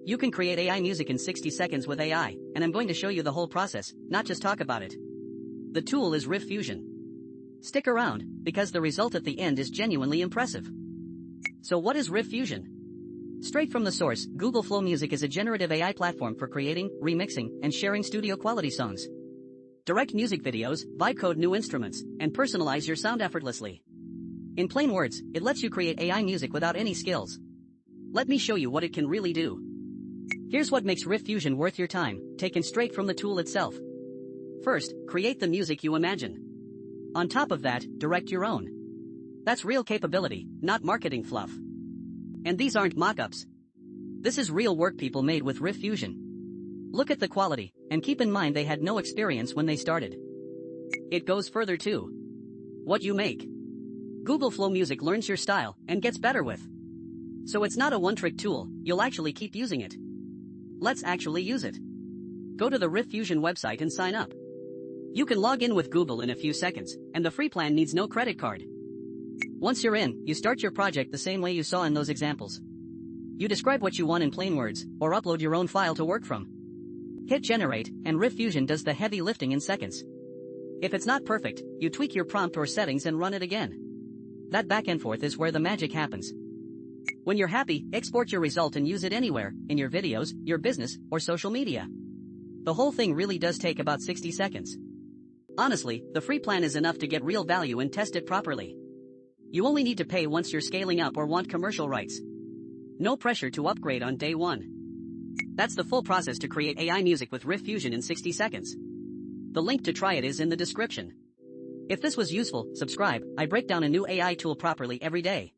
You can create AI music in 60 seconds with AI, and I'm going to show you the whole process, not just talk about it. The tool is Riffusion. Stick around, because the result at the end is genuinely impressive. So what is Riffusion? Straight from the source, Google Flow Music is a generative AI platform for creating, remixing, and sharing studio-quality songs. Direct music videos, vibe code new instruments, and personalize your sound effortlessly. In plain words, it lets you create AI music without any skills. Let me show you what it can really do. Here's what makes Riffusion worth your time, taken straight from the tool itself. First, create the music you imagine. On top of that, direct your own. That's real capability, not marketing fluff. And these aren't mock-ups. This is real work people made with Riffusion. Look at the quality, and keep in mind they had no experience when they started. It goes further too. What you make. Google Flow Music learns your style and gets better with. So it's not a one-trick tool, you'll actually keep using it. Let's actually use it. Go to the Riffusion website and sign up. You can log in with Google in a few seconds, and the free plan needs no credit card. Once you're in, you start your project the same way you saw in those examples. You describe what you want in plain words, or upload your own file to work from. Hit generate, and Riffusion does the heavy lifting in seconds. If it's not perfect, you tweak your prompt or settings and run it again. That back and forth is where the magic happens. When you're happy, export your result and use it anywhere, in your videos, your business, or social media. The whole thing really does take about 60 seconds. Honestly, the free plan is enough to get real value and test it properly. You only need to pay once you're scaling up or want commercial rights. No pressure to upgrade on day one. That's the full process to create AI music with Riffusion in 60 seconds. The link to try it is in the description. If this was useful, subscribe. I break down a new AI tool properly every day.